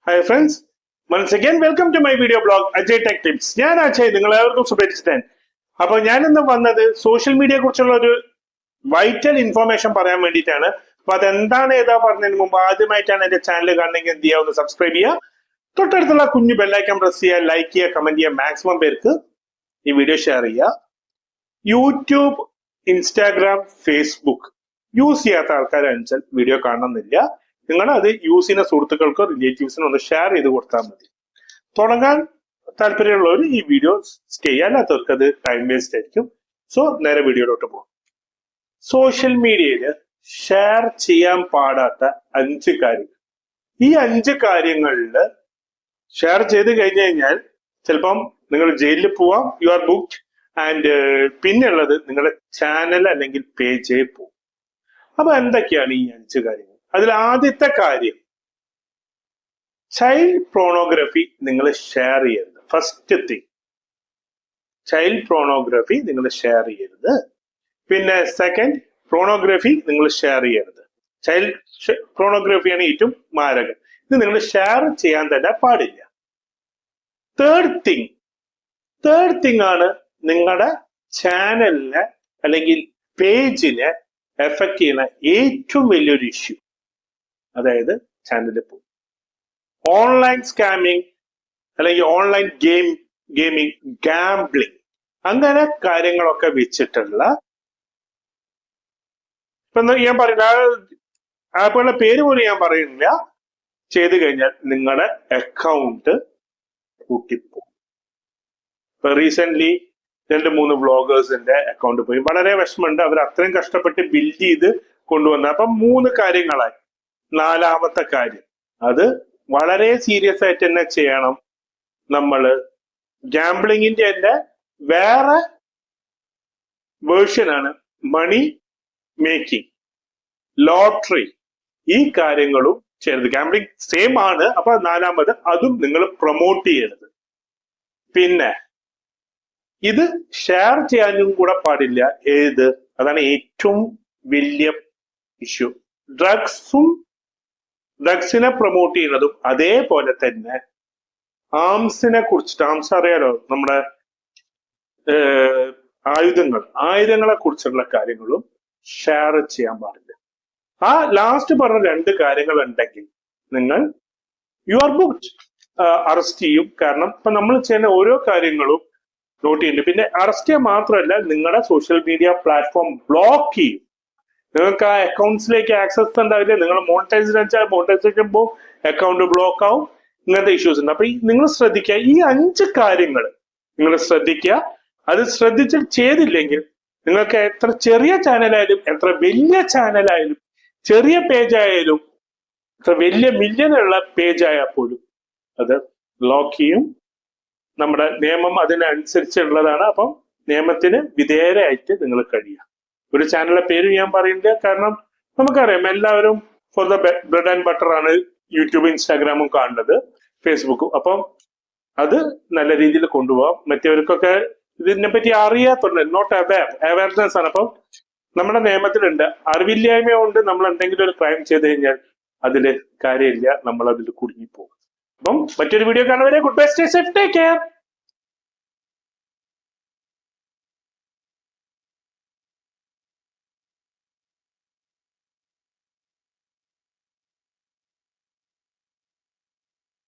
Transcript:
Hi friends, once again welcome to my video blog Ajay Tech Tips. ഞാൻ അജയ്, നിങ്ങളെല്ലാവർക്കും സുപരിചിതൻ. അപ്പൊ ഞാൻ ഇന്ന് വന്നത് സോഷ്യൽ മീഡിയയെ കുറിച്ചുള്ള ഒരു വൈറ്റൽ ഇൻഫോർമേഷൻ പറയാൻ വേണ്ടിയിട്ടാണ്. അപ്പൊ അതെന്താണ് ഏതാ പറഞ്ഞതിന് മുമ്പ് ആദ്യമായിട്ടാണ് എന്റെ ചാനൽ കാണണമെങ്കിൽ എന്ത് ചെയ്യുക, ഒന്ന് സബ്സ്ക്രൈബ് ചെയ്യുക, തൊട്ടടുത്തുള്ള കുഞ്ഞു ബെല്ലൈക്കൺ പ്രസ് ചെയ്യുക, ലൈക്ക് ചെയ്യുക, കമന്റ് ചെയ്യുക, മാക്സിമം പേർക്ക് ഈ വീഡിയോ ഷെയർ ചെയ്യുക. യൂട്യൂബ്, ഇൻസ്റ്റാഗ്രാം, ഫേസ്ബുക്ക് യൂസ് ചെയ്യാത്ത ആൾക്കാരനുസരിച്ച് വീഡിയോ കാണണമെന്നില്ല. നിങ്ങൾ അത് യൂസ് ചെയ്യുന്ന സുഹൃത്തുക്കൾക്കോ റിലേറ്റീവ്സിനോ ഒന്ന് ഷെയർ ചെയ്ത് കൊടുത്താൽ മതി. തുടങ്ങാൻ താല്പര്യമുള്ളവർ ഈ വീഡിയോ ചെയ്യുക, അല്ലാത്തവർക്ക് അത് ടൈം വേസ്റ്റ് ആയിരിക്കും. സോ നേരെ വീഡിയോയിലോട്ട് പോകും. സോഷ്യൽ മീഡിയയിൽ ഷെയർ ചെയ്യാൻ പാടാത്ത 5 കാര്യങ്ങൾ. ഈ 5 കാര്യങ്ങളിൽ ഷെയർ ചെയ്ത് കഴിഞ്ഞു കഴിഞ്ഞാൽ ചിലപ്പം നിങ്ങൾ ജയിലിൽ പോവാം, യു ആർ ബുക്ക്ഡ്, ആൻഡ് പിന്നുള്ളത് നിങ്ങളുടെ ചാനൽ അല്ലെങ്കിൽ പേജേ പോകും. അപ്പൊ എന്തൊക്കെയാണ് ഈ 5 കാര്യങ്ങൾ? അതിൽ ആദ്യത്തെ കാര്യം, ചൈൽഡ് പ്രോണോഗ്രഫി നിങ്ങൾ ഷെയർ ചെയ്യരുത്. ഫസ്റ്റ് തിങ്, ചൈൽഡ് പ്രോണോഗ്രഫി നിങ്ങൾ ഷെയർ ചെയ്യരുത്. പിന്നെ സെക്കൻഡ്, പ്രോണോഗ്രഫി നിങ്ങൾ ഷെയർ ചെയ്യരുത്. ചൈൽഡ് പ്രോണോഗ്രഫിയാണ് ഏറ്റവും മാരകം. ഇത് നിങ്ങൾ ഷെയർ ചെയ്യാൻ തന്നെ പാടില്ല. തേർഡ് തിങ് ആണ് നിങ്ങളുടെ ചാനലിനെ അല്ലെങ്കിൽ പേജിനെ എഫക്ട് ചെയ്യുന്ന ഏറ്റവും വലിയൊരു ഇഷ്യൂ, അതായത് ചാനലിൽ പോകും. ഓൺലൈൻ സ്കാമിങ് അല്ലെങ്കിൽ ഓൺലൈൻ ഗെയിമിംഗ്, ഗാംബ്ലിംഗ്, അങ്ങനെ കാര്യങ്ങളൊക്കെ വെച്ചിട്ടുള്ള, ഇപ്പൊ ഞാൻ പറയുന്ന ആപ്പുകളുടെ പേര് പോലും ഞാൻ പറയുന്നില്ല, ചെയ്തു കഴിഞ്ഞാൽ നിങ്ങളുടെ അക്കൗണ്ട് പൂട്ടിപ്പോകും. ഇപ്പൊ റീസെന്റ് 2-3 വ്ളോഗേഴ്സിന്റെ അക്കൗണ്ട് പോയി. വളരെ വിഷമമുണ്ട്. അവർ അത്രയും കഷ്ടപ്പെട്ട് ബിൽഡ് ചെയ്ത് കൊണ്ടുവന്ന. അപ്പൊ 3 കാര്യങ്ങളായി. 4ാമത്തെ കാര്യം, അത് വളരെ സീരിയസ് ആയിട്ട് തന്നെ ചെയ്യണം. നമ്മള് ഗാംബ്ലിങ്ങിന്റെ തന്നെ വേറെ വേർഷനാണ് മണി മേക്കിംഗ്, ലോട്ടറി. ഈ കാര്യങ്ങളും ചെയ്യരുത്. ഗാംബ്ലിംഗ് സെയിം ആണ്. അപ്പൊ 4ാമത്, അതും നിങ്ങൾ പ്രൊമോട്ട് ചെയ്യരുത്. പിന്നെ ഇത് ഷെയർ ചെയ്യാനും കൂടെ പാടില്ല. അതാണ് ഏറ്റവും വലിയ ഇഷ്യൂ. ഡ്രഗ്സിനെ പ്രൊമോട്ട് ചെയ്യുന്നതും അതേപോലെ തന്നെ ആംസിനെ കുറിച്ചിട്ട്, ആംസ് അറിയാലോ, നമ്മുടെ ആയുധങ്ങളെ കുറിച്ചുള്ള കാര്യങ്ങളും ഷെയർ ചെയ്യാൻ പാടില്ല. ആ ലാസ്റ്റ് പറഞ്ഞ 2 കാര്യങ്ങൾ ഉണ്ടെങ്കിൽ നിങ്ങൾ യു ആർ ബുക്ക്ഡ്, അറസ്റ്റ് ചെയ്യും. കാരണം ഇപ്പൊ നമ്മൾ ചെയ്യുന്ന ഓരോ കാര്യങ്ങളും നോട്ട് ചെയ്യുന്നുണ്ട്. പിന്നെ അറസ്റ്റ് ചെയ്യാൻ മാത്രമല്ല, നിങ്ങളുടെ സോഷ്യൽ മീഡിയ പ്ലാറ്റ്ഫോം ബ്ലോക്ക് ചെയ്യും. നിങ്ങൾക്ക് ആ അക്കൗണ്ട്സിലേക്ക് ആക്സസ് ഉണ്ടാവില്ല. നിങ്ങൾ മോണിറ്റൈസേഷൻ പോകും, അക്കൗണ്ട് ബ്ലോക്ക് ആവും. ഇങ്ങനത്തെ ഇഷ്യൂസ് ഉണ്ട്. അപ്പൊ നിങ്ങൾ ശ്രദ്ധിക്കുക, ഈ 5 കാര്യങ്ങൾ നിങ്ങൾ ശ്രദ്ധിക്കുക. അത് ശ്രദ്ധിച്ചിട്ട് ചെയ്തില്ലെങ്കിൽ നിങ്ങൾക്ക് എത്ര ചെറിയ ചാനലായാലും, എത്ര വലിയ ചാനലായാലും, ചെറിയ പേജായാലും, എത്ര വലിയ മില്യനുള്ള പേജായാൽ പോലും അത് ബ്ലോക്ക് ചെയ്യും. നമ്മുടെ നിയമം അതിനനുസരിച്ചുള്ളതാണ്. അപ്പം നിയമത്തിന് വിധേയരായിട്ട് നിങ്ങൾ കഴിയുക. ഒരു ചാനലിന്റെ പേര് ഞാൻ പറയുന്നില്ല, കാരണം നമുക്കറിയാം എല്ലാവരും for the bread and butter ആണ് യൂട്യൂബ്, ഇൻസ്റ്റാഗ്രാമും കാണുന്നത്, ഫേസ്ബുക്കും. അപ്പം അത് നല്ല രീതിയിൽ കൊണ്ടുപോകാം. മറ്റവർക്കൊക്കെ ഇതിനെ പറ്റി അറിയാത്തുണ്ട്, നോട്ട് അവയർനെസ് ആണ്. അപ്പം നമ്മുടെ നിയമത്തിലുണ്ട്. അറിവില്ലായ്മ കൊണ്ട് നമ്മൾ എന്തെങ്കിലും ഒരു ക്രൈം ചെയ്ത് കഴിഞ്ഞാൽ അതില് കാര്യമില്ല, നമ്മൾ അതിൽ കുടുങ്ങിപ്പോകും. അപ്പം മറ്റൊരു വീഡിയോ കാണുന്നവരെ good bye, stay safe, take care.